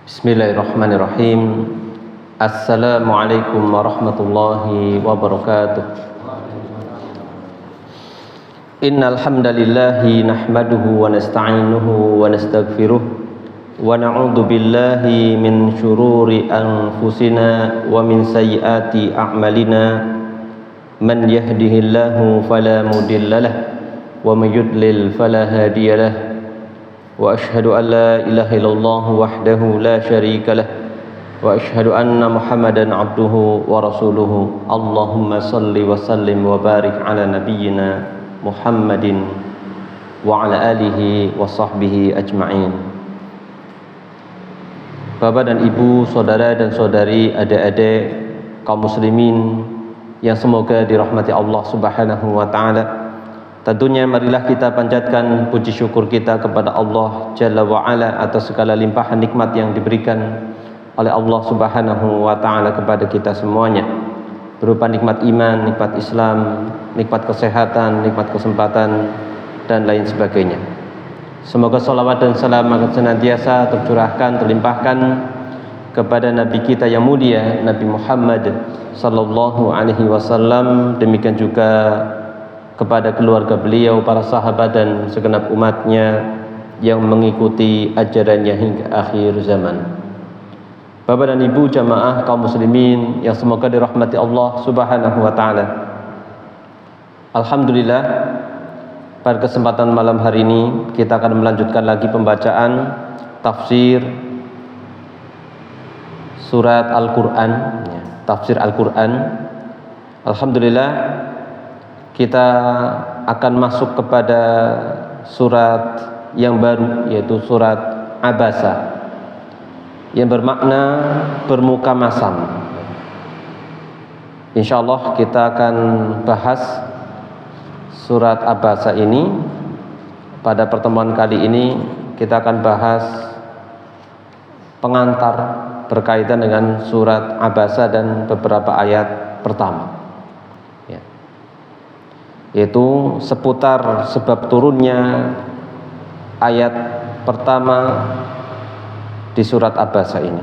Bismillahirrahmanirrahim. Assalamualaikum warahmatullahi wabarakatuh. Innal hamdalillahi nahmaduhu wa nasta'inuhu wa nastaghfiruh wa na'udzu billahi min shururi anfusina wa min sayyiati a'malina. Man yahdihillahu fala mudhillalah wa may yudlil fala hadiyalah. Wa ashhadu an la ilaha illallah wahdahu la syarika lah wa ashhadu anna Muhammadan abduhu wa rasuluhu. Allahumma salli wa sallim wa barik ala nabiyyina Muhammadin wa ala alihi wa sahbihi ajma'in. Bapak dan Ibu, saudara dan saudari, adik-adik kaum muslimin yang semoga dirahmati Allah Subhanahu wa taala. Tentunya marilah kita panjatkan puji syukur kita kepada Allah Jalla wa'ala atas segala limpahan nikmat yang diberikan oleh Allah Subhanahu wa ta'ala kepada kita semuanya, berupa nikmat iman, nikmat Islam, nikmat kesehatan, nikmat kesempatan, dan lain sebagainya. Semoga salawat dan salam akan senantiasa tercurahkan, terlimpahkan kepada Nabi kita yang mulia, Nabi Muhammad sallallahu alaihi wasallam, demikian juga kepada keluarga beliau, para sahabat dan segenap umatnya yang mengikuti ajarannya hingga akhir zaman. Bapak dan Ibu jamaah kaum muslimin yang semoga dirahmati Allah Subhanahu wa taala. Alhamdulillah, pada kesempatan malam hari ini kita akan melanjutkan lagi pembacaan tafsir surat Al-Qur'an, tafsir Al-Qur'an. Alhamdulillah, kita akan masuk kepada surat yang baru, yaitu surat Abasa, yang bermakna bermuka masam. InsyaAllah kita akan bahas surat Abasa ini. Pada pertemuan kali ini kita akan bahas pengantar berkaitan dengan surat Abasa dan beberapa ayat pertama, yaitu seputar sebab turunnya ayat pertama di surat Abasa ini.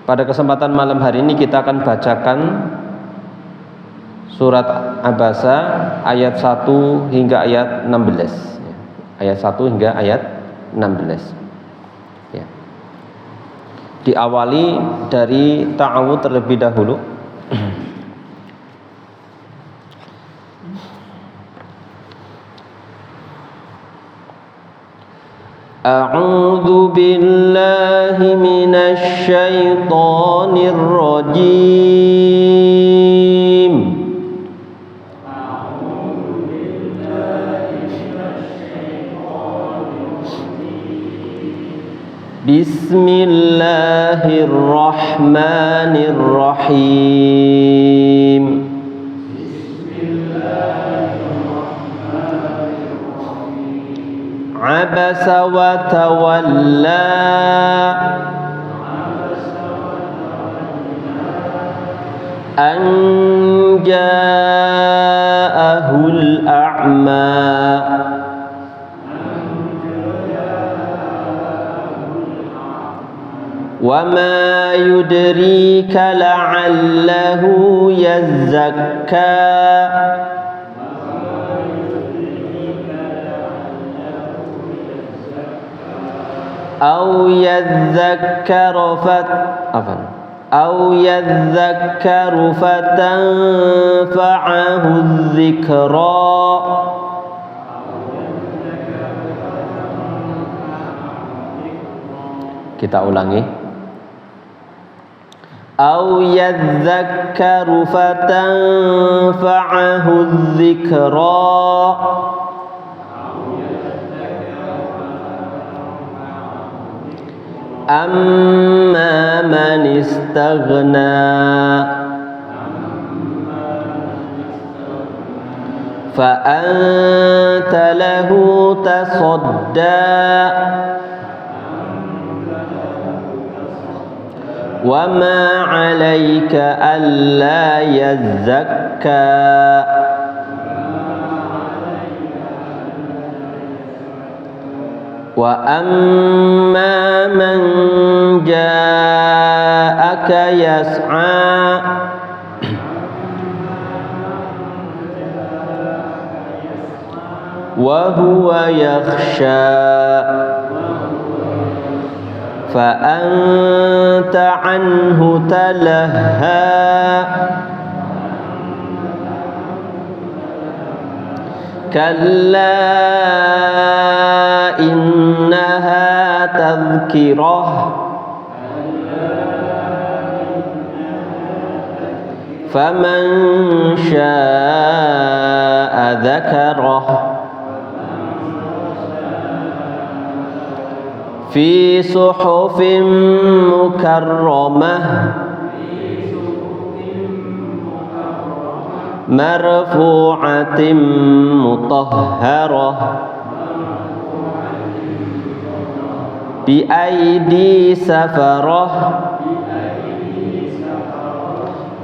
Pada kesempatan malam hari ini kita akan bacakan surat Abasa ayat 1 hingga ayat 16. Ayat 1 hingga ayat 16. Ya. Diawali dari ta'awudz terlebih dahulu. A'udzu billahi minasy syaithanir rajim. Bismillahirrahmanirrahim. Abasa wa tawalla an ja'ahul a'ma wa ma yudrika la'allahu yazzakka أو يذكر فتنفعه الذكرى Kita ulangi. أو يذكر فتنفعه الذكرى Amma man istaghna fa anta lahu tasadda wa ma 'alaika alla yazzakka Wa amma man ja'aka yas'a wa huwa yakhsha fa anta anhu talaha kalla innaha tadhkirah faman syaa'a dzakarah fi suhufin mukarramah marfu'atin mutahharah bi aidi safarah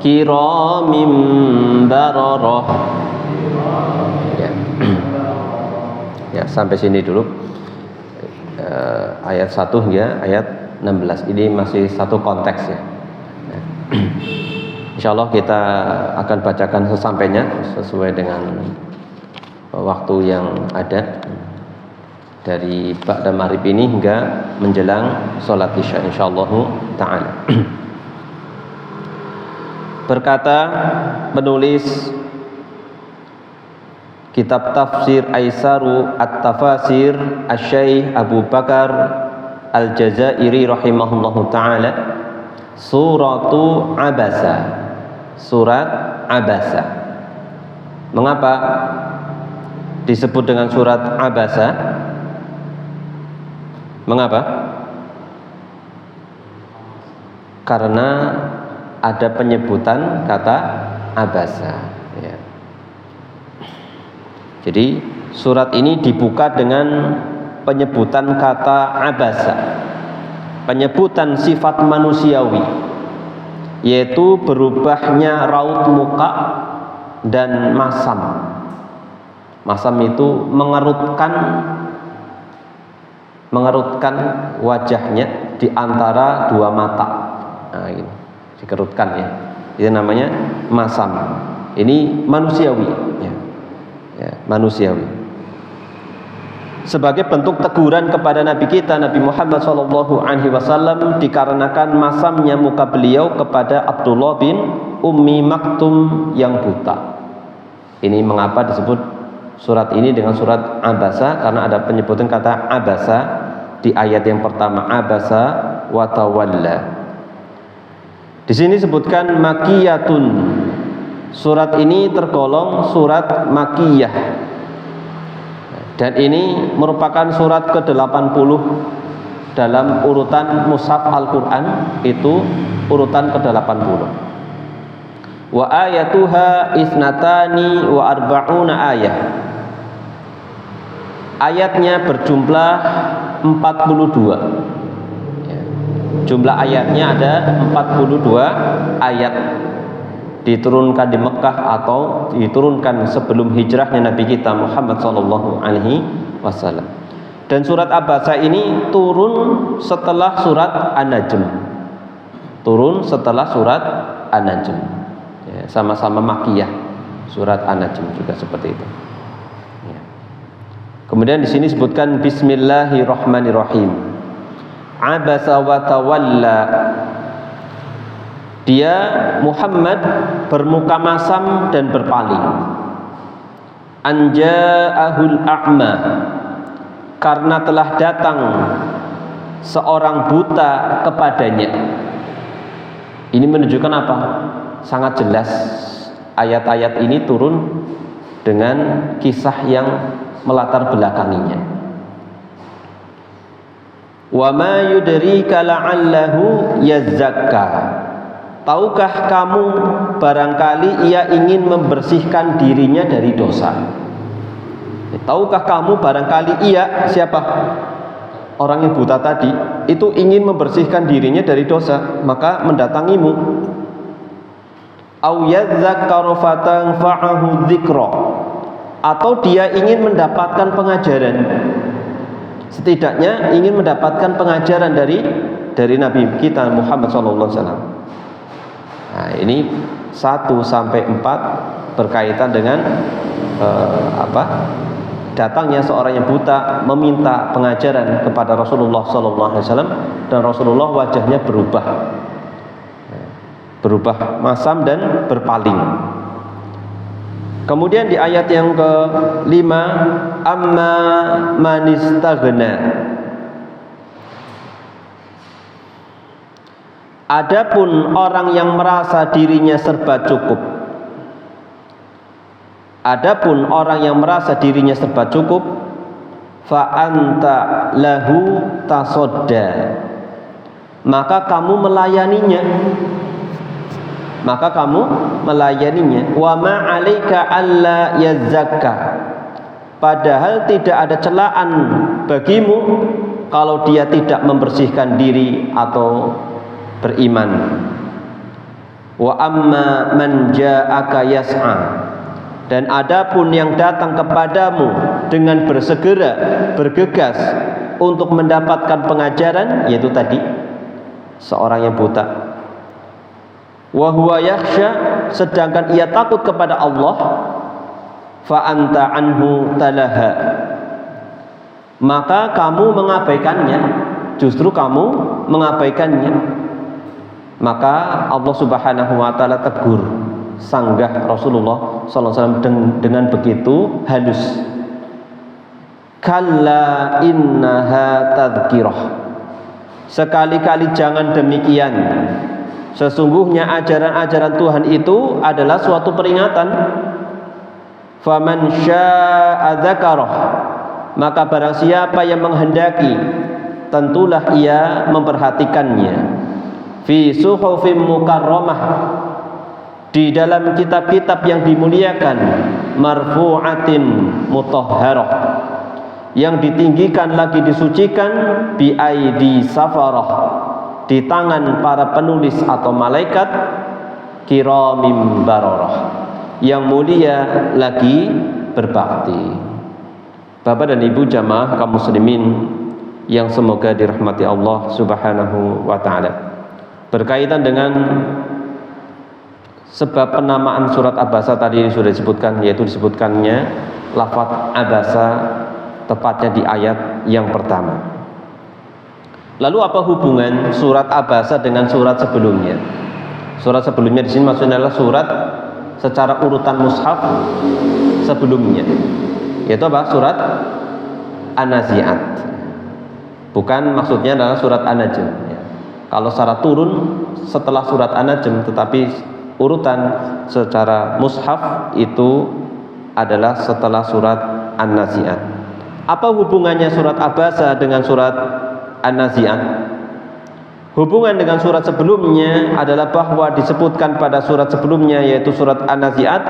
kiramin bararah. Ya, sampai sini dulu. Ayat 1 hingga ayat 16 ini masih satu konteks ya. Insyaallah kita akan bacakan sesampainya sesuai dengan waktu yang ada dari ba'da maghrib ini hingga menjelang salat isya insyaallah taala. Berkata penulis kitab tafsir Aisaru At-Tafasir Asy-Syaikh Abu Bakar Al-Jazairi rahimahullahu taala, suratu Abasa. Surat Abasa. Mengapa disebut dengan surat Abasa? Mengapa? Karena ada penyebutan kata Abasa ya. Jadi surat ini dibuka dengan penyebutan kata Abasa, penyebutan sifat manusiawi, yaitu berubahnya raut muka dan masam. Masam itu mengerutkan wajahnya di antara dua mata. Nah, ini dikerutkan ya. Itu namanya masam. Ini manusiawi ya. Ya, manusiawi. Sebagai bentuk teguran kepada Nabi kita Nabi Muhammad SAW dikarenakan masamnya muka beliau kepada Abdullah bin Ummi Maktum yang buta. Ini mengapa disebut surat ini dengan surat Abasa, karena ada penyebutan kata Abasa di ayat yang pertama, Abasa wa tawalla. Di sini disebutkan makiyatun. Surat ini tergolong surat makiyah. Dan ini merupakan surat ke-80 dalam urutan mushaf Al-Quran, itu urutan ke-80. Wa ayatuha isnatani wa arba'una ayah. Ayatnya berjumlah 42 ya. Jumlah ayatnya ada 42 ayat, diturunkan di Mekah atau diturunkan sebelum hijrahnya Nabi kita Muhammad SAW. Dan surat Abasa ini turun setelah surat An-Najm. Turun setelah surat An-Najm. Ya, sama-sama makiyah. Surat An-Najm juga seperti itu. Ya. Kemudian di sini disebutkan Bismillahirrahmanirrahim. Abasa wa tawalla. Dia Muhammad bermuka masam dan berpaling. Anja'ahul a'ma, karena telah datang seorang buta kepadanya. Ini menunjukkan apa? Sangat jelas ayat-ayat ini turun dengan kisah yang melatar belakanginya. Wa ma yudrika la'allahu yazzakka. Tahukah kamu barangkali ia ingin membersihkan dirinya dari dosa? Tahukah kamu barangkali ia, siapa? Orang yang buta tadi itu ingin membersihkan dirinya dari dosa, maka mendatangimu. Au yadzakkaru fatanfa'ahu dzikra, atau dia ingin mendapatkan pengajaran, Setidaknya ingin mendapatkan pengajaran dari Nabi kita Muhammad SAW. Nah, ini 1 sampai 4 berkaitan dengan datangnya seorang yang buta meminta pengajaran kepada Rasulullah SAW, dan Rasulullah wajahnya berubah masam dan berpaling. Kemudian di ayat yang ke-5, amma manistaghna. Adapun orang yang merasa dirinya serba cukup. Adapun orang yang merasa dirinya serba cukup, fa anta lahu tasodda. Maka kamu melayaninya. Wa ma 'alaika alla yazakka. Padahal tidak ada celaan bagimu kalau dia tidak membersihkan diri atau beriman. Wa amma man ja'aka yas'a. Dan adapun yang datang kepadamu dengan bersegera, bergegas untuk mendapatkan pengajaran, yaitu tadi seorang yang buta, wa huwa yakhsha, sedangkan ia takut kepada Allah, fa anta anhu talaha, maka kamu mengabaikannya, justru kamu mengabaikannya. Maka Allah Subhanahu wa taala tegur, sanggah Rasulullah SAW dengan begitu halus. Kalla innaha tadhkirah. Sekali-kali jangan demikian. Sesungguhnya ajaran-ajaran Tuhan itu adalah suatu peringatan. Faman syaa'a dzakarah. Maka barang siapa yang menghendaki, tentulah ia memperhatikannya. Fi suhufim mukarramah. Di dalam kitab-kitab yang dimuliakan, marfu'atin mutahharah, yang ditinggikan lagi disucikan, bi aidi safarah, di tangan para penulis atau malaikat, kiramim bararah, yang mulia lagi berbakti. Bapak dan Ibu jamaah kaum muslimin yang semoga dirahmati Allah Subhanahu wa taala. Berkaitan dengan sebab penamaan surat Abasa tadi sudah disebutkan, yaitu disebutkannya lafaz Abasa tepatnya di ayat yang pertama. Lalu apa hubungan surat Abasa dengan surat sebelumnya? Surat sebelumnya di sini maksudnya adalah surat secara urutan mushaf sebelumnya, yaitu apa? Surat An-Nazi'at. Bukan maksudnya adalah surat An-Najm. Kalau secara turun setelah surat An-Najm, tetapi urutan secara mushaf itu adalah setelah surat An-Nazi'at. Apa hubungannya surat Abasa dengan surat An-Nazi'at? Hubungan dengan surat sebelumnya adalah bahwa disebutkan pada surat sebelumnya, yaitu surat An-Nazi'at,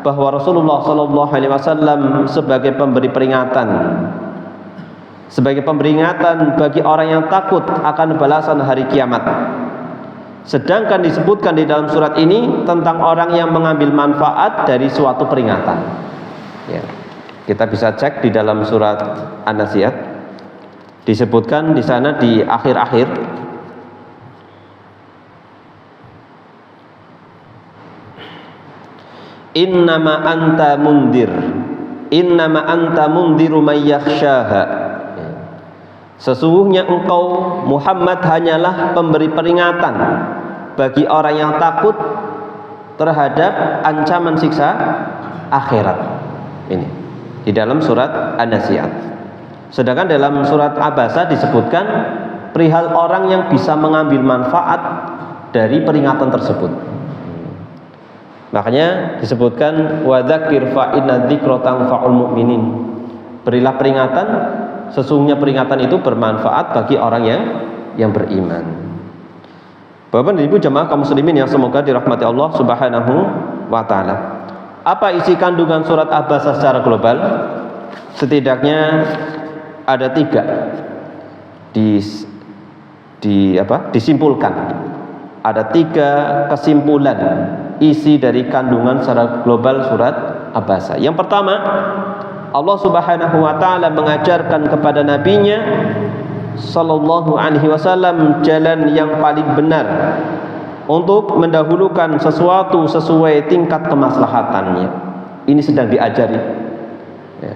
bahwa Rasulullah SAW sebagai pemberi peringatan, bagi orang yang takut akan balasan hari kiamat. Sedangkan disebutkan di dalam surat ini tentang orang yang mengambil manfaat dari suatu peringatan. Ya. Kita bisa cek di dalam surat An-Nazi'at. Disebutkan di sana di akhir-akhir, innama anta mundiru may yakhshaha. Sesungguhnya engkau Muhammad hanyalah pemberi peringatan bagi orang yang takut terhadap ancaman siksa akhirat. Ini di dalam surat An-Nazi'at. Sedangkan dalam surat Abasa disebutkan perihal orang yang bisa mengambil manfaat dari peringatan tersebut. Makanya disebutkan wa dzakir fa inna dzikra tanfa'ul mu'minin. Berilah peringatan, sesungguhnya peringatan itu bermanfaat bagi orang yang beriman. Bapak dan Ibu jemaah kaum muslimin yang semoga dirahmati Allah Subhanahu wa taala. Apa isi kandungan surat Abasa secara global? Setidaknya ada 3 disimpulkan. Ada 3 kesimpulan isi dari kandungan secara global surat Abasa. Yang pertama, Allah Subhanahu wa taala mengajarkan kepada nabinya sallallahu alaihi wasallam jalan yang paling benar untuk mendahulukan sesuatu sesuai tingkat kemaslahatannya. Ini sedang diajari, ya,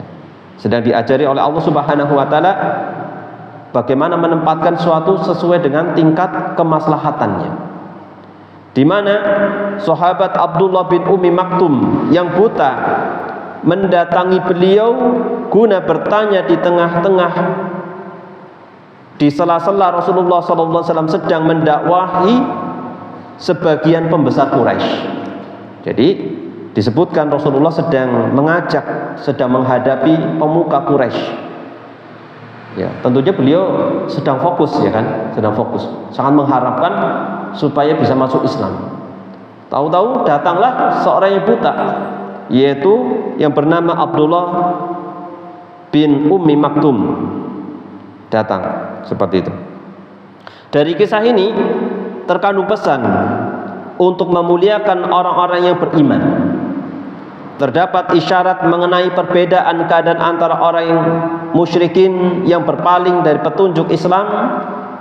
sedang diajari oleh Allah Subhanahu wa taala bagaimana menempatkan sesuatu sesuai dengan tingkat kemaslahatannya. Di mana sahabat Abdullah bin Ummi Maktum yang buta mendatangi beliau guna bertanya di tengah-tengah, di sela-sela Rasulullah SAW sedang mendakwahi sebagian pembesar Quraisy. Jadi disebutkan Rasulullah sedang mengajak, sedang menghadapi pemuka Quraisy. Ya, tentunya beliau sedang fokus, ya kan, sedang fokus, sangat mengharapkan supaya bisa masuk Islam. Tahu-tahu datanglah seorang yang buta, yaitu yang bernama Abdullah bin Ummi Maktum, datang seperti itu. Dari kisah ini terkandung pesan untuk memuliakan orang-orang yang beriman. Terdapat isyarat mengenai perbedaan keadaan antara orang yang musyrikin yang berpaling dari petunjuk Islam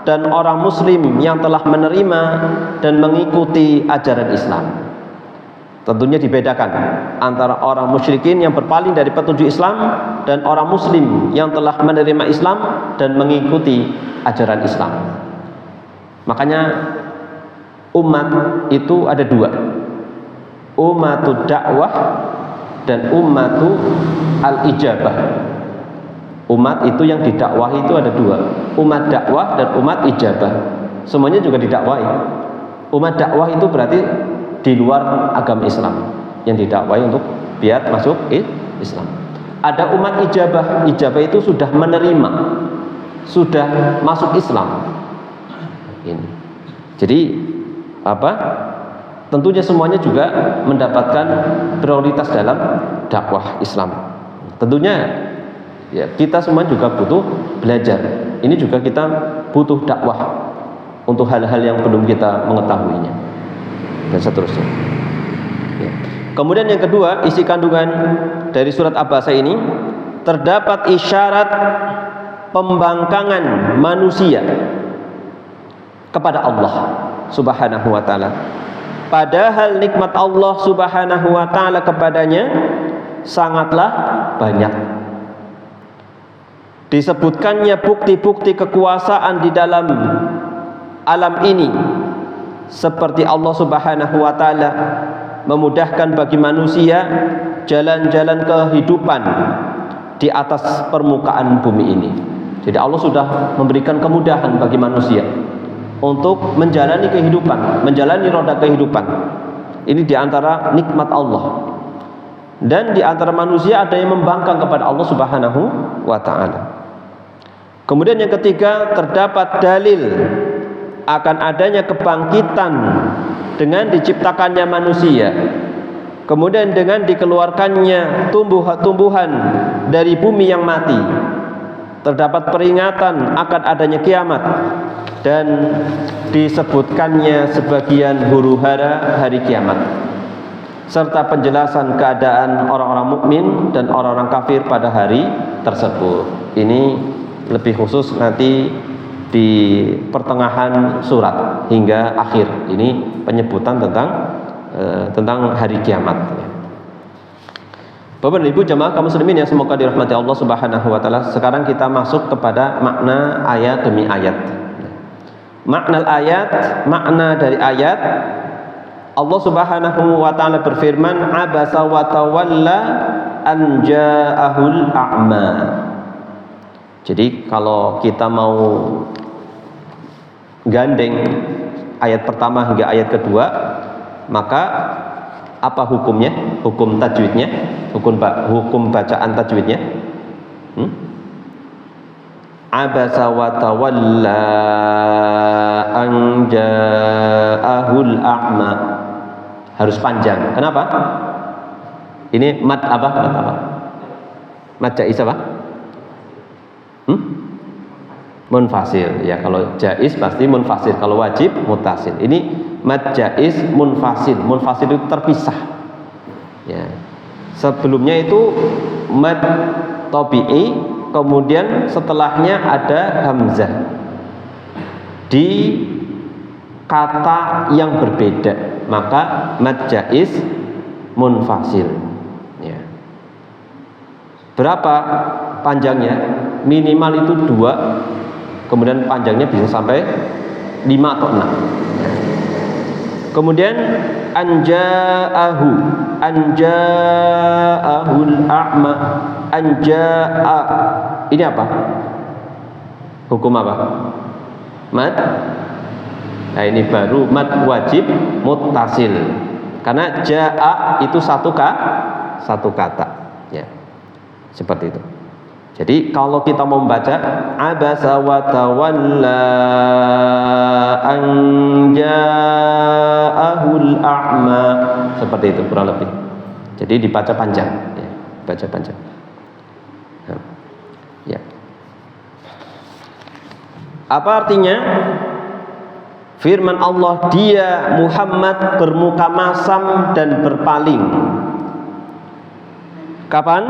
dan orang muslim yang telah menerima dan mengikuti ajaran Islam. Tentunya dibedakan antara orang musyrikin yang berpaling dari petunjuk Islam dan orang muslim yang telah menerima Islam dan mengikuti ajaran Islam. Makanya umat itu ada dua, ummatud dakwah dan ummatu al-ijabah. Umat itu yang didakwahi itu ada dua, umat dakwah dan umat ijabah. Semuanya juga didakwahi. Umat dakwah itu berarti di luar agama Islam, yang didakwahi untuk biar masuk Islam. Ada umat ijabah. Ijabah itu sudah menerima, sudah masuk Islam. Ini. Jadi apa? Tentunya semuanya juga mendapatkan prioritas dalam dakwah Islam. Tentunya ya, kita semua juga butuh belajar. Ini juga kita butuh dakwah untuk hal-hal yang belum kita mengetahuinya dan seterusnya. Ya. Kemudian yang kedua, isi kandungan dari surat Abasa ini terdapat isyarat pembangkangan manusia kepada Allah Subhanahu wa taala. Padahal nikmat Allah Subhanahu wa taala kepadanya sangatlah banyak. Disebutkannya bukti-bukti kekuasaan di dalam alam ini, seperti Allah Subhanahu wa taala memudahkan bagi manusia jalan-jalan kehidupan di atas permukaan bumi ini. Jadi Allah sudah memberikan kemudahan bagi manusia untuk menjalani kehidupan, menjalani roda kehidupan. Ini diantara nikmat Allah. Dan diantara manusia ada yang membangkang kepada Allah Subhanahu wa ta'ala. Kemudian yang ketiga, terdapat dalil akan adanya kebangkitan dengan diciptakannya manusia, kemudian dengan dikeluarkannya tumbuh-tumbuhan dari bumi yang mati. Terdapat peringatan akan adanya kiamat dan disebutkannya sebagian huru-hara hari kiamat, serta penjelasan keadaan orang-orang mukmin dan orang-orang kafir pada hari tersebut. Ini lebih khusus nanti di pertengahan surat hingga akhir. Ini penyebutan tentang hari kiamat. Bapak dan Ibu jamaah kaum muslimin yang semoga dirahmati Allah Subhanahu wa taala. Sekarang kita masuk kepada makna ayat demi ayat. Makna ayat, makna dari ayat, Allah Subhanahu wa taala berfirman, abasa wa tawalla an ja'ahul a'ma. Jadi kalau kita mau gandeng ayat pertama hingga ayat kedua, maka apa hukumnya? Hukum tajwidnya, hukum bacaan tajwidnya. Abasa wa tawalla an ja'ahul a'ma. Harus panjang. Kenapa? Ini mad apa? Mad jaiz apa? Munfasil. Ya, kalau jaiz pasti munfasil, kalau wajib mutasil. Ini mad jaiz munfasil. Munfasil itu terpisah. Ya. Sebelumnya itu mad tabi'i, kemudian setelahnya ada hamzah di kata yang berbeda, maka mad jaiz munfasil. Ya. Berapa panjangnya? Minimal itu 2, kemudian panjangnya bisa sampai 5 atau 6. Ya. Kemudian anja'ahul a'ma, anja'a, ini apa? Hukum apa? Mad. Nah, ini baru mad wajib muttasil, karena ja'a itu satu kata, ya, seperti itu. Jadi kalau kita mau membaca abasa wa tawalla an ja'ahul a'ma, seperti itu kurang lebih. Jadi dibaca panjang, ya, baca panjang. Ya. Apa artinya? Firman Allah, dia Muhammad bermuka masam dan berpaling. Kapan?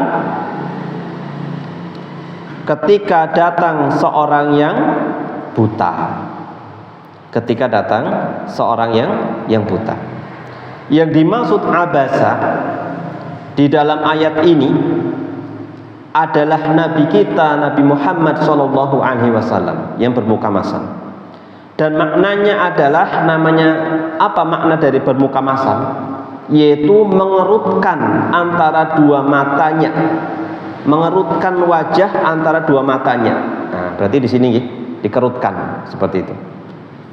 Ketika datang seorang yang buta. Ketika datang seorang yang buta. Yang dimaksud abasa di dalam ayat ini adalah Nabi kita, Nabi Muhammad SAW yang bermuka masam. Dan maknanya adalah, namanya apa makna dari bermuka masam? Yaitu mengerutkan antara dua matanya, mengerutkan wajah antara dua matanya. Nah, berarti di sini dikerutkan seperti itu,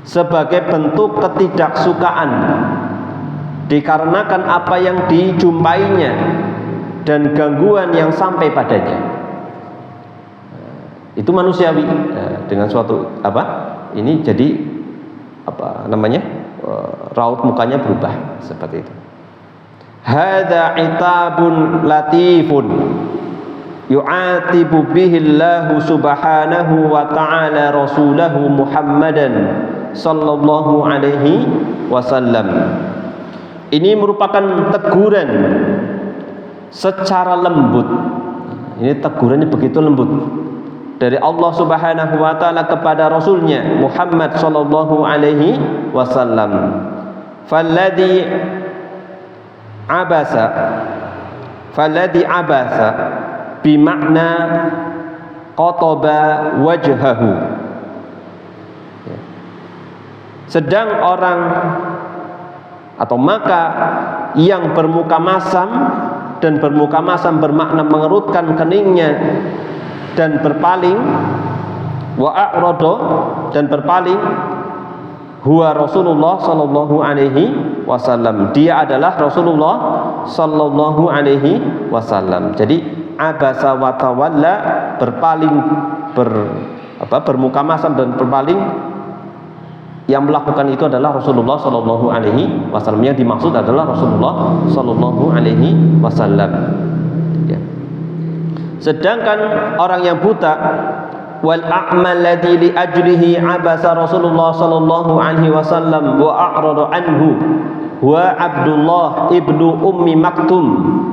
sebagai bentuk ketidaksukaan dikarenakan apa yang dijumpainya dan gangguan yang sampai padanya. Itu manusiawi. Dengan suatu ini jadi raut mukanya berubah seperti itu. Hadza itabun latifun yu'atibu bihi Allah subhanahu wa ta'ala rasulahu Muhammadan sallallahu alaihi wasallam. Ini merupakan teguran secara lembut. Ini tegurannya begitu lembut dari Allah Subhanahu wa taala kepada rasulnya Muhammad sallallahu alaihi wasallam. Falladhi abasa bimakna qataba wajhahu. Sedang orang atau maka yang bermuka masam, dan bermuka masam bermakna mengerutkan keningnya dan berpaling, wa a'rada, dan berpaling, huwa Rasulullah sallallahu alaihi wasallam, dia adalah Rasulullah sallallahu alaihi wasallam. Jadi abasa wa tawalla, berpaling, bermuka masam dan berpaling, yang melakukan itu adalah Rasulullah sallallahu alaihi wasallam. Yang dimaksud adalah Rasulullah sallallahu alaihi wasallam. Ya. Sedangkan orang yang buta, wal a'mal ladzi li ajlihi abasa Rasulullah sallallahu alaihi wasallam wa a'rada anhu wa Abdullah ibnu Ummi Maktum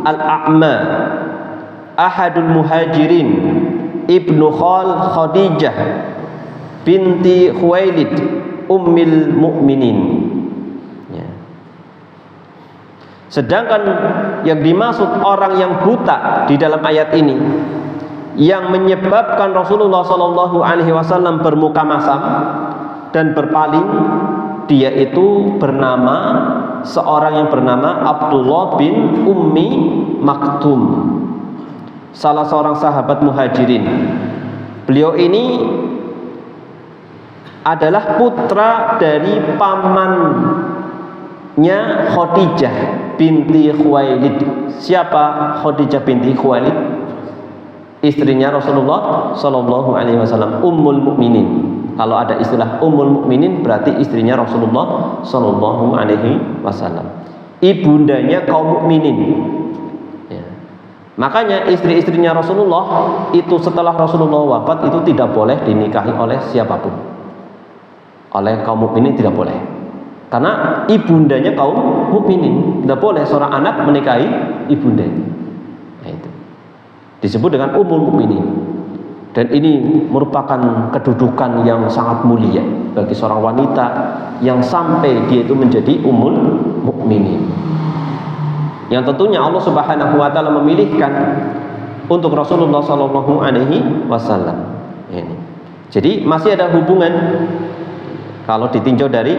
al-a'ma, ahadul muhajirin, ibnu Khadijah binti Khuwailid ummil mu'minin. Ya. Sedangkan yang dimaksud orang yang buta di dalam ayat ini, yang menyebabkan Rasulullah sallallahu alaihi wasallam bermuka masam dan berpaling, dia itu seorang yang bernama Abdullah bin Ummi Maktum, salah seorang sahabat muhajirin. Beliau ini adalah putra dari pamannya Khadijah binti Khuwailid. Siapa Khadijah binti Khuwailid? Istrinya Rasulullah sallallahu alaihi wasallam, ummul mukminin. Kalau ada istilah ummul mukminin berarti istrinya Rasulullah sallallahu alaihi wasallam, ibundanya kaum mukminin. Ya. Makanya istri-istrinya Rasulullah itu setelah Rasulullah wafat itu tidak boleh dinikahi oleh siapapun. Oleh kaum mukminin tidak boleh, karena ibundanya kaum mukminin. Tidak boleh seorang anak menikahi ibundanya. Nah, itu. disebut dengan Ummul Mukminin. Dan ini merupakan kedudukan yang sangat mulia bagi seorang wanita yang sampai dia itu menjadi Ummul Mukminin. Yang tentunya Allah Subhanahu wa taala memilihkan untuk Rasulullah sallallahu alaihi wasallam. Ini. Jadi masih ada hubungan kalau ditinjau dari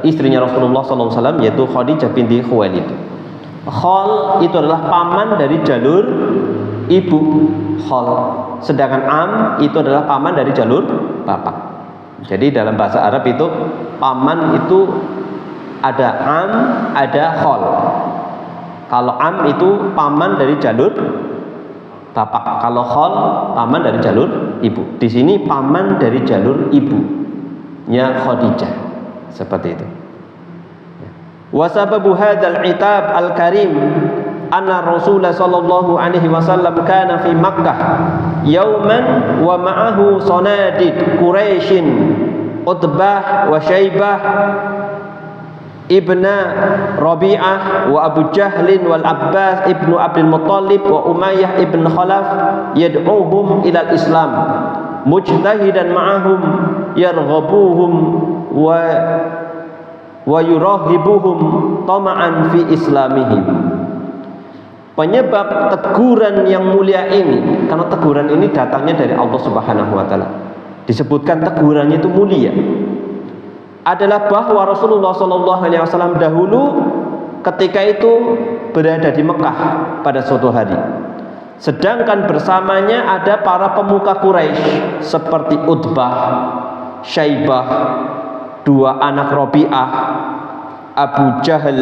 istrinya Rasulullah sallallahu alaihi wasallam, yaitu Khadijah binti Khuwailid. Khal itu adalah paman dari jalur ibu, khal. Sedangkan am itu adalah paman dari jalur bapak. Jadi dalam bahasa Arab itu paman itu ada am, ada khal. Kalau am itu paman dari jalur bapak, kalau khal paman dari jalur ibu. Di sini paman dari jalur ibunya Khadijah, seperti itu. Wa sababu hadzal itab al-karim anna Rasulullah sallallahu alaihi wasallam kana fi Makkah yauman wa ma'ahu sanadid Quraisyin Utbah wa Syaibah ibna Rabi'ah wa Abu Jahlin wal Abbas ibnu Abdul Muttalib wa Umayyah ibn Khalaf yad'uhum ila al-Islam mujtahidan ma'ahum yarghabuhum wa yurahibuhum tama'an fi islamihim. Penyebab teguran yang mulia ini, karena teguran ini datangnya dari Allah Subhanahu wa taala, disebutkan tegurannya itu mulia, adalah bahwa Rasulullah sallallahu alaihi wasallam dahulu ketika itu berada di Mekah pada suatu hari. Sedangkan bersamanya ada para pemuka Quraisy seperti Utbah, Syaibah, dua anak Rabi'ah, Abu Jahal,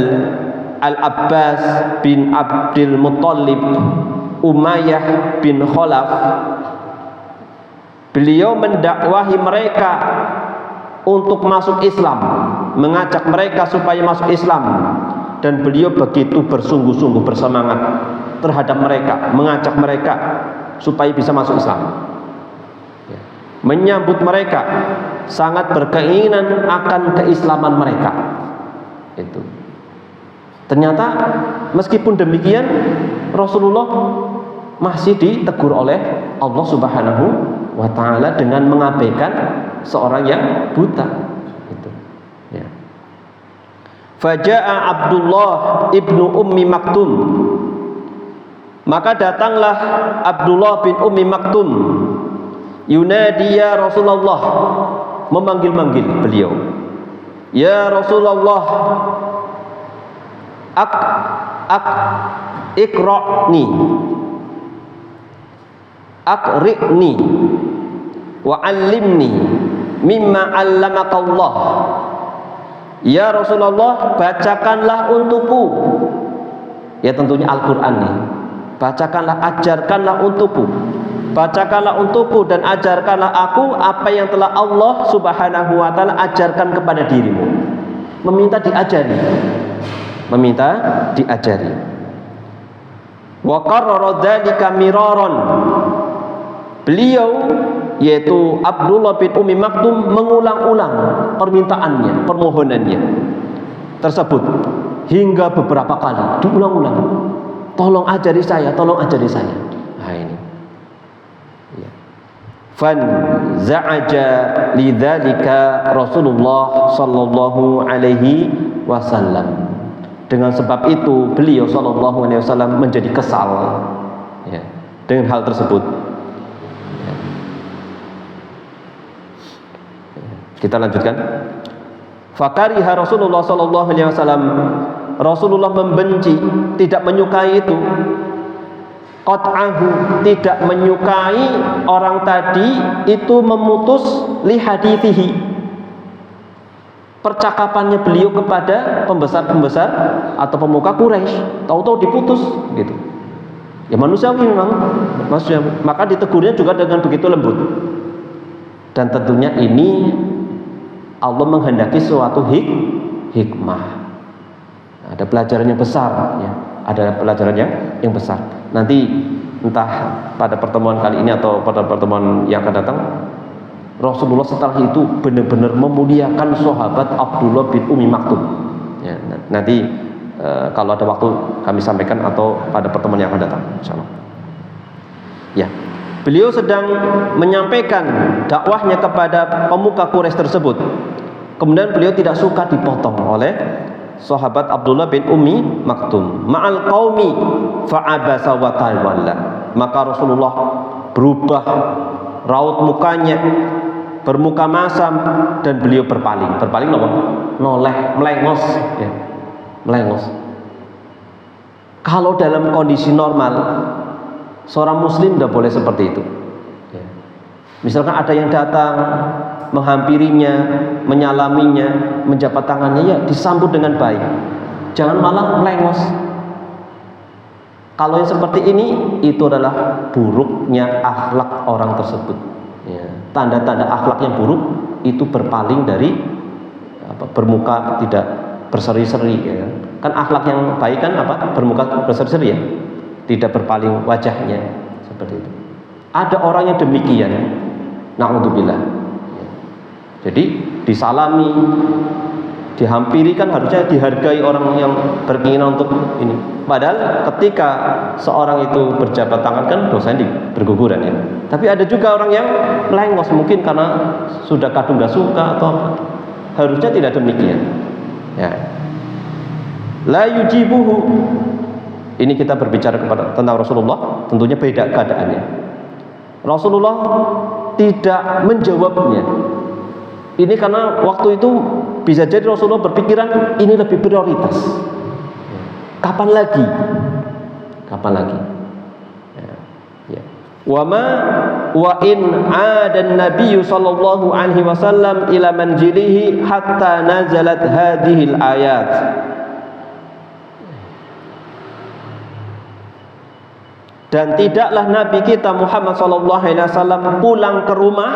Al-Abbas bin Abdul Muttalib, Umayyah bin Khalaf. Beliau mendakwahi mereka untuk masuk Islam, mengajak mereka supaya masuk Islam, dan beliau begitu bersungguh-sungguh bersemangat terhadap mereka, mengajak mereka supaya bisa masuk Islam, menyambut mereka, sangat berkeinginan akan keislaman mereka. Itu ternyata meskipun demikian Rasulullah masih ditegur oleh Allah Subhanahu wa taala dengan mengabaikan seorang yang buta. Itu. Ya. Faja'a Abdullah ibnu Ummi Maktum. Maka datanglah Abdullah bin Ummi Maktum yunadiya Rasulullah, memanggil-manggil beliau, ya Rasulullah, iqra'ni aqri'ni wa 'allimni mimma 'allamakallah. Ya Rasulullah, bacakanlah untukku, ya tentunya Al-Qur'an nih. Bacakanlah, ajarkanlah untukku. Bacakanlah untukku dan ajarkanlah aku apa yang telah Allah Subhanahu wa taala ajarkan kepada dirimu. Meminta diajari. Meminta diajari. Wa qarrara dzalika miraran. Beliau yaitu Abdullah bin Ummi Maktum mengulang-ulang permintaannya, permohonannya tersebut hingga beberapa kali diulang-ulang. Tolong ajari saya, tolong ajari saya. Nah ini. Fan za'aja lidzalika Rasulullah sallallahu alaihi wasallam. Dengan sebab itu beliau sallallahu alaihi wasallam menjadi kesal, ya, dengan hal tersebut. Ya. Kita lanjutkan. Fakariha Rasulullah sallallahu alaihi wasallam, Rasulullah membenci, tidak menyukai itu. Qat'ahu, tidak menyukai orang tadi itu memutus li hadithihi, percakapannya beliau kepada pembesar-pembesar atau pemuka Quraisy, tahu-tahu diputus gitu. Ya manusiawi memang, manusia. Maka ditegurnya juga dengan begitu lembut. Dan tentunya ini Allah menghendaki suatu hikmah. Ada pelajaran yang besar, ya. Ada pelajaran yang besar. Nanti entah pada pertemuan kali ini atau pada pertemuan yang akan datang, Rasulullah setelah itu benar-benar memuliakan sahabat Abdullah bin Ummi Maktum. Ya, nanti kalau ada waktu kami sampaikan atau pada pertemuan yang akan datang, insyaallah. Ya. Beliau sedang menyampaikan dakwahnya kepada pemuka Quraisy tersebut. Kemudian beliau tidak suka dipotong oleh sahabat Abdullah bin Ummi Maktum. Ma'al qaumi fa'abasa wa tawalla. Maka Rasulullah berubah raut mukanya, bermuka masam, dan beliau berpaling. Berpaling apa? Noleh, melengos, ya. Melengos. Kalau dalam kondisi normal, seorang muslim tidak boleh seperti itu. Ya. Misalkan ada yang datang menghampirinya, menyalaminya, menjabat tangannya, ya disambut dengan baik. Jangan malah melengos. Kalau yang seperti ini, itu adalah buruknya akhlak orang tersebut. Ya. Tanda-tanda akhlak yang buruk itu berpaling dari bermuka tidak berseri-seri. Ya. Kan akhlak yang baik kan apa? Bermuka berseri-seri, ya. Tidak berpaling wajahnya seperti itu. Ada orang yang demikian, na'udzubillah. Ya. Jadi disalami, dihampiri, kan harusnya dihargai orang yang berkeinginan untuk ini. Padahal ketika seorang itu berjabat tangan kan dosanya berguguran, ya. Tapi ada juga orang yang melengos, mungkin karena sudah kadung gak suka atau apa. Harusnya tidak demikian. Ya. La yujibuhu. Ini kita berbicara tentang Rasulullah, tentunya beda keadaannya. Rasulullah tidak menjawabnya. Ini karena waktu itu bisa jadi Rasulullah berpikiran ini lebih prioritas. Kapan lagi? Kapan lagi? Ya. Wa in adan Nabi sallallahu alaihi wasallam ila manzilihi hatta nazalat hadhil ayat. Dan tidaklah Nabi kita Muhammad sallallahu alaihi wasallam pulang ke rumah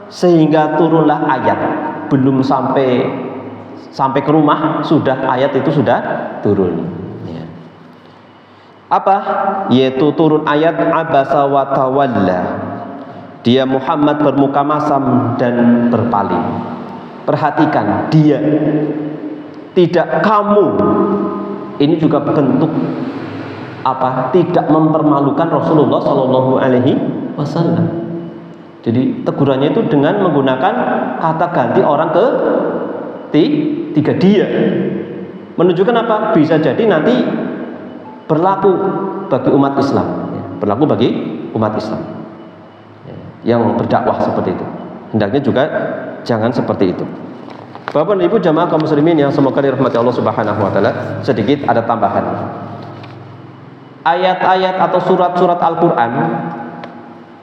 sehingga turunlah ayat. Belum sampai ke rumah sudah ayat itu sudah turun. Ya. Apa? Yaitu turun ayat abasa wa tawalla. Dia Muhammad bermuka masam dan berpaling. Perhatikan, dia, tidak kamu. Ini juga bentuk apa? Tidak mempermalukan Rasulullah sallallahu alaihi wasallam. Jadi tegurannya itu dengan menggunakan kata ganti orang ketiga, dia. Menunjukkan apa? Bisa jadi nanti berlaku bagi umat Islam, ya. Berlaku bagi umat Islam, ya, yang berdakwah seperti itu. Hendaknya juga jangan seperti itu. Bapak dan Ibu jamaah kaum muslimin yang semoga dirahmati Allah Subhanahu wa taala, sedikit ada tambahan. Ayat-ayat atau surat-surat Al-Qur'an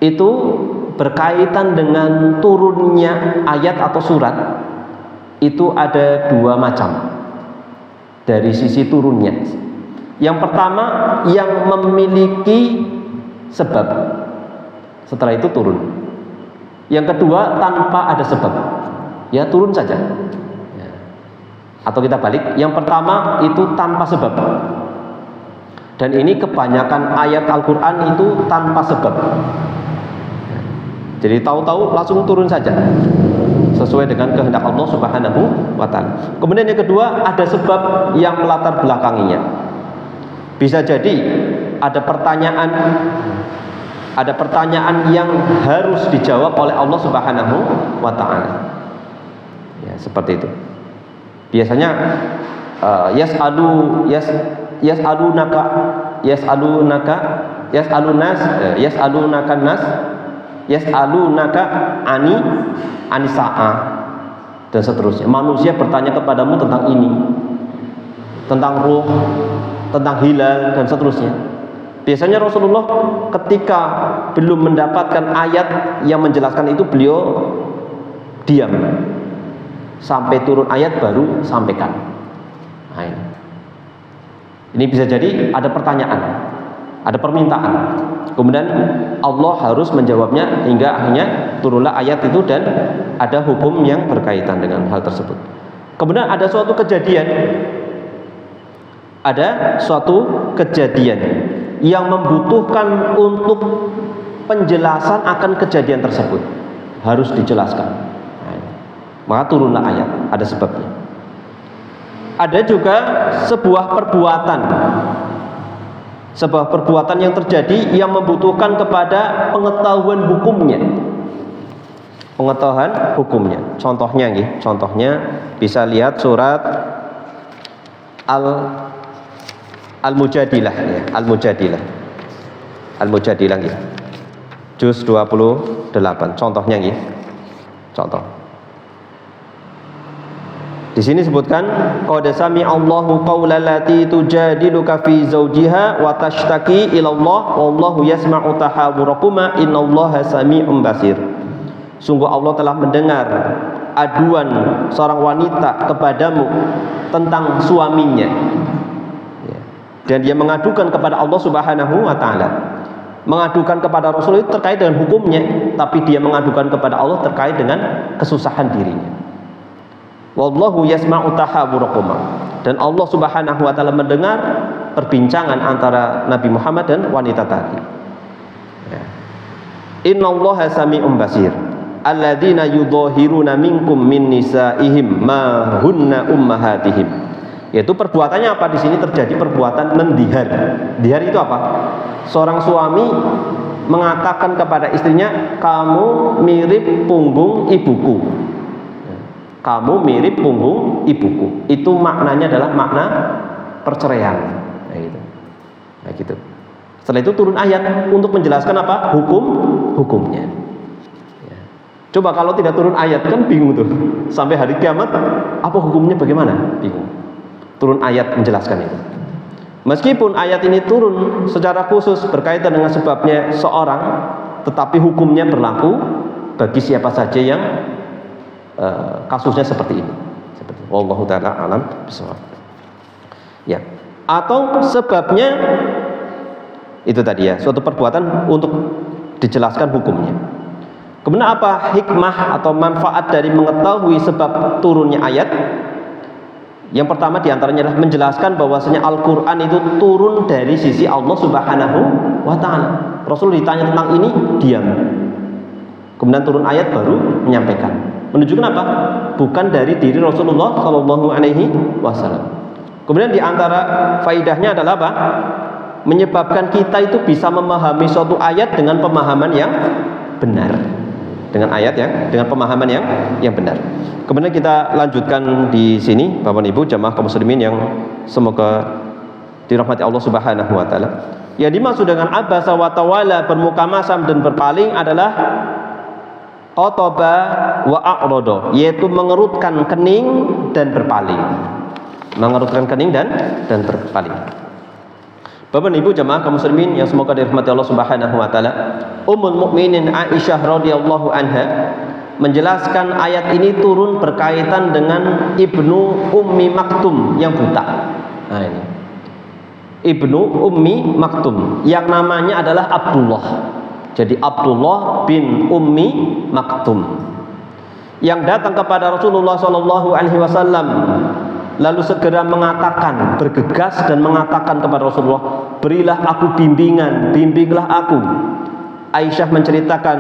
itu berkaitan dengan turunnya ayat atau surat itu ada dua macam dari sisi turunnya. Yang pertama yang memiliki sebab, setelah itu turun. Yang kedua tanpa ada sebab, ya turun saja. Atau kita balik, yang pertama itu tanpa sebab. Dan ini kebanyakan ayat Al-Quran itu tanpa sebab. Jadi tahu-tahu langsung turun saja sesuai dengan kehendak Allah Subhanahu wa taala. Kemudian yang kedua ada sebab yang melatar belakanginya. Bisa jadi ada pertanyaan yang harus dijawab oleh Allah Subhanahu wa taala. Ya, seperti itu. Biasanya yas'alunaka anisa'a dan seterusnya. Manusia bertanya kepadamu tentang ini, tentang ruh, tentang hilal dan seterusnya. Biasanya Rasulullah ketika belum mendapatkan ayat yang menjelaskan itu, beliau diam sampai turun ayat baru sampaikan. Nah, ini bisa jadi ada pertanyaan, ada permintaan, kemudian Allah harus menjawabnya hingga akhirnya turunlah ayat itu dan ada hukum yang berkaitan dengan hal tersebut. Kemudian ada suatu kejadian yang membutuhkan untuk penjelasan akan kejadian tersebut, harus dijelaskan. Maka turunlah ayat, ada sebabnya. Ada juga sebuah perbuatan sebuah perbuatan yang terjadi yang membutuhkan kepada pengetahuan hukumnya. Pengetahuan hukumnya. Contohnya bisa lihat surat Al-Mujadilah ya, Al-Mujadilah gitu. Juz 28. Contohnya gitu. Contoh. Di sini sebutkan qad sami'allahu qaulal lati tujadiluka fi zawjiha wa tashtaki ila Allah wallahu yasma'u tahawurakuma innallaha sami'un basir. Sungguh Allah telah mendengar aduan seorang wanita kepadamu tentang suaminya. Dan dia mengadukan kepada Allah Subhanahu wa taala. Mengadukan kepada Rasul itu terkait dengan hukumnya, tapi dia mengadukan kepada Allah terkait dengan kesusahan dirinya. Wallahu yasma'u tahawurakuma. Dan Allah Subhanahu wa taala mendengar perbincangan antara Nabi Muhammad dan wanita tadi. Innallaha sami'un basir. Alladzina yudhahiruna minkum min nisaihim ma hunna ummahatihim. Yaitu perbuatannya apa di sini terjadi perbuatan mendihar. Dihar itu apa? Seorang suami mengatakan kepada istrinya, "Kamu mirip punggung ibuku." Kamu mirip punggung ibuku. Itu maknanya adalah makna perceraian. Nah gitu. Setelah itu turun ayat untuk menjelaskan apa? Hukumnya. Ya. Coba kalau tidak turun ayat kan bingung tuh. Sampai hari kiamat apa hukumnya bagaimana? Bingung. Turun ayat menjelaskan itu. Meskipun ayat ini turun secara khusus berkaitan dengan sebabnya seorang, tetapi hukumnya berlaku bagi siapa saja yang kasusnya seperti ini. Wallahu taala alam bishawab. Ya. Atau sebabnya itu tadi ya, suatu perbuatan untuk dijelaskan hukumnya. Kemudian apa hikmah atau manfaat dari mengetahui sebab turunnya ayat? Yang pertama diantaranya adalah menjelaskan bahwasanya Al-Quran itu turun dari sisi Allah Subhanahu wa ta'ala. Rasul ditanya tentang ini, diam. Kemudian turun ayat baru menyampaikan. Menunjukkan apa? Bukan dari diri Rasulullah Shallallahu Alaihi Wasallam. Kemudian diantara faidahnya adalah apa? Menyebabkan kita itu bisa memahami suatu ayat dengan pemahaman yang benar. Dengan ayat dengan pemahaman yang benar. Kemudian kita lanjutkan di sini, Bapak Ibu jamaah kaum muslimin yang semoga dirahmati Allah Subhanahu wa taala. Yang dimaksud dengan abasa wa tawalla, bermuka masam dan berpaling adalah qataba wa a'rada, yaitu mengerutkan kening dan berpaling. Mengerutkan kening dan berpaling. Bapak Ibu jamaah kaum muslimin yang semoga dirahmati Allah Subhanahu wa taala, Ummul Mukminin Aisyah radhiyallahu anha menjelaskan ayat ini turun berkaitan dengan Ibnu Ummi Maktum yang buta. Nah ini. Ibnu Ummi Maktum yang namanya adalah Abdullah. Jadi Abdullah bin Ummi Maktum yang datang kepada Rasulullah sallallahu alaihi wasallam lalu segera mengatakan, bergegas dan mengatakan kepada Rasulullah, "Berilah aku bimbingan, bimbinglah aku." Aisyah menceritakan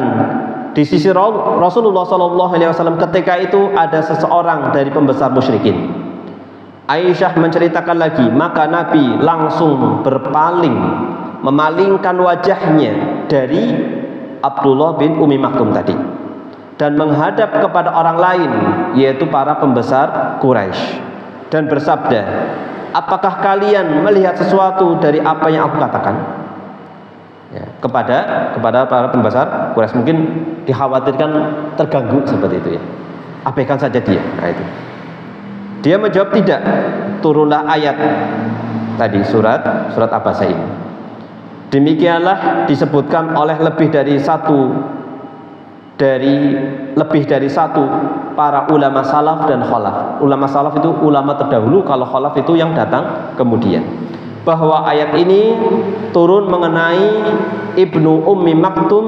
di sisi Rasulullah SAW ketika itu ada seseorang dari pembesar musyrikin. Aisyah menceritakan lagi, maka Nabi langsung berpaling, memalingkan wajahnya dari Abdullah bin Ummi Maktum tadi dan menghadap kepada orang lain, yaitu para pembesar Quraisy, dan bersabda, "Apakah kalian melihat sesuatu dari apa yang aku katakan?" Ya, kepada para pembesar Quraisy, mungkin dikhawatirkan terganggu seperti itu ya. Abaikan saja dia. Nah itu. Dia menjawab tidak. Turunlah ayat tadi surat Abasa ini. Demikianlah disebutkan oleh lebih dari satu para ulama salaf dan khalaf. Ulama salaf itu ulama terdahulu, kalau khalaf itu yang datang kemudian. Bahwa ayat ini turun mengenai Ibnu Ummi Maktum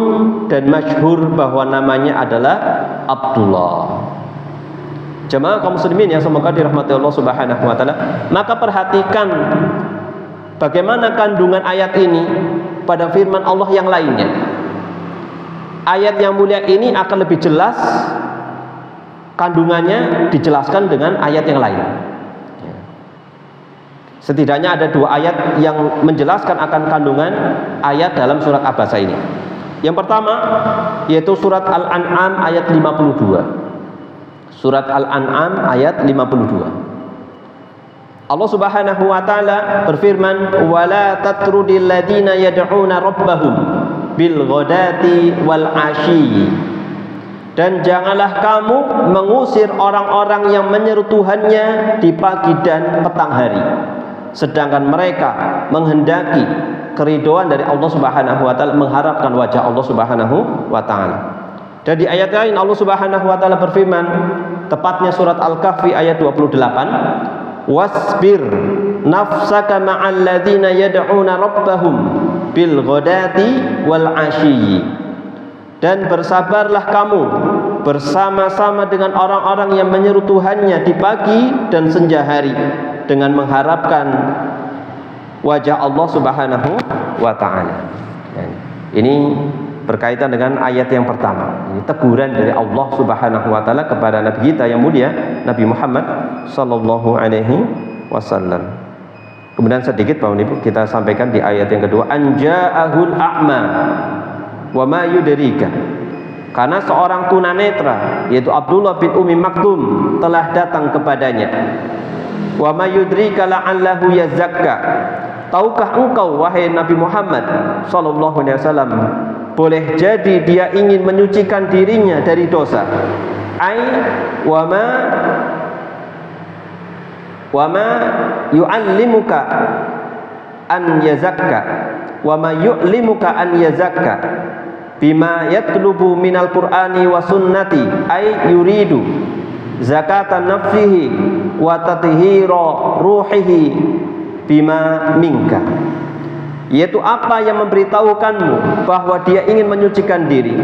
dan masyhur bahwa namanya adalah Abdullah. Jemaah kaum muslimin yang semoga dirahmati Allah Subhanahu wa taala, maka perhatikan bagaimana kandungan ayat ini pada firman Allah yang lainnya. Ayat yang mulia ini akan lebih jelas kandungannya dijelaskan dengan ayat yang lain. Setidaknya ada 2 ayat yang menjelaskan akan kandungan ayat dalam surat Abasa ini. Yang pertama yaitu surat Al-An'am ayat 52. Surat Al-An'am ayat 52. Allah Subhanahu wa taala berfirman, "Wala tatrudil ladzina yad'una rabbahum bil ghadati wal 'ashyi." Dan janganlah kamu mengusir orang-orang yang menyeru Tuhannya di pagi dan petang hari, sedangkan mereka menghendaki keridhaan dari Allah Subhanahu wa taala, mengharapkan wajah Allah Subhanahu wa taala. Dan di ayat lain Allah Subhanahu wa taala berfirman, tepatnya surat Al-Kahfi ayat 28, "Wasbir nafsaka ma'al ladzina yad'una rabbahum bil ghadati wal 'ashyi." Dan bersabarlah kamu bersama-sama dengan orang-orang yang menyeru Tuhannya di pagi dan senja hari dengan mengharapkan wajah Allah Subhanahu wa taala. Ini berkaitan dengan ayat yang pertama. Ini teguran dari Allah Subhanahu wa taala kepada nabi kita yang mulia, Nabi Muhammad sallallahu alaihi wasallam. Kemudian sedikit Bapak Ibu kita sampaikan di ayat yang kedua, anja'ahul a'ma wa ma yudrika. Karena seorang tunanetra yaitu Abdullah bin Ummi Maktum telah datang kepadanya. Wa ma yudrika la'allahu yazakka. Tahukah engkau wahai Nabi Muhammad sallallahu alaihi wasallam, boleh jadi dia ingin menyucikan dirinya dari dosa. Ai wa ma yu'allimuka an yazakka wa ma yu'limuka an yazakka bima yatlubu minal qur'ani wa sunnati, ay yuridu zakatan nafsihi wa tathira ruhihi bima minka. Yaitu apa yang memberitahukanmu bahwa dia ingin menyucikan diri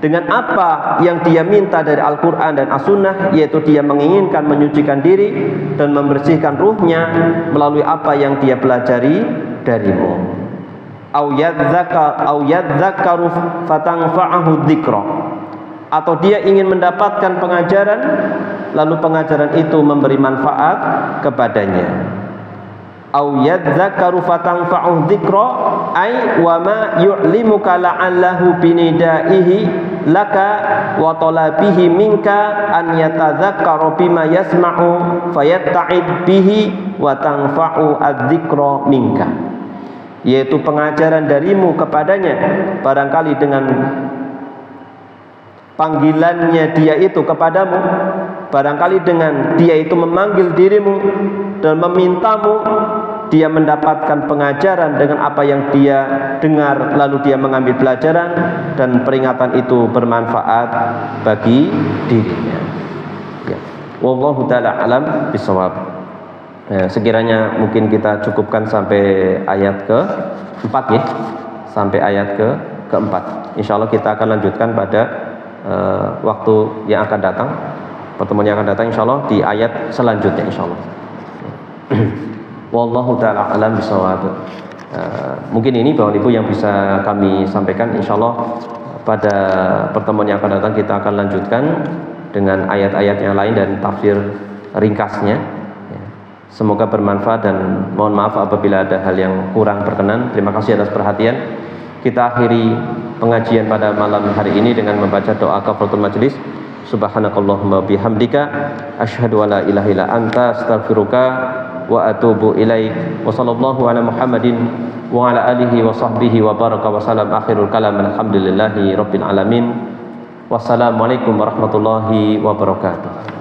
dengan apa yang dia minta dari Al-Quran dan As-Sunnah, yaitu dia menginginkan menyucikan diri dan membersihkan ruhnya melalui apa yang dia pelajari darimu. Au yadzakaru fatanfa'ahu dzikra, atau dia ingin mendapatkan pengajaran lalu pengajaran itu memberi manfaat kepadanya. Au yadzakaru fatanfa'ahu dzikra ay wa ma yu'limuka la'allahu binidaihi laka wa talabihi minka an yatadzakkara bima yasma'u fayatta'id bihi wa tanfa'u adzikra minka. Yaitu pengajaran darimu kepadanya, barangkali dengan panggilannya dia itu kepadamu, barangkali dengan dia itu memanggil dirimu dan memintamu, dia mendapatkan pengajaran dengan apa yang dia dengar, lalu dia mengambil pelajaran dan peringatan itu bermanfaat bagi dirinya. Ya. Wallahu ta'ala alam bisawab. Sekiranya mungkin kita cukupkan sampai ayat ke-4 ya, sampai ayat ke-4. Insyaallah kita akan lanjutkan pada waktu yang akan datang, pertemuan yang akan datang insyaallah di ayat selanjutnya insyaallah. Wallahu ta'ala alam bisawab. Mungkin ini Bapak Ibu yang bisa kami sampaikan. Insyaallah pada pertemuan yang akan datang kita akan lanjutkan dengan ayat-ayat yang lain dan tafsir ringkasnya. Semoga bermanfaat dan mohon maaf apabila ada hal yang kurang berkenan. Terima kasih atas perhatian. Kita akhiri pengajian pada malam hari ini dengan membaca doa kafaratul majlis. Subhanakallahumma bihamdika asyhadu alla ilaha illa anta astaghfiruka wa atubu ilaik. Wa sallallahu ala Muhammadin wa ala alihi wa sahbihi wa baraka wa salam. Akhirul kalam alhamdulillahi rabbil alamin. Wassalamualaikum warahmatullahi wabarakatuh.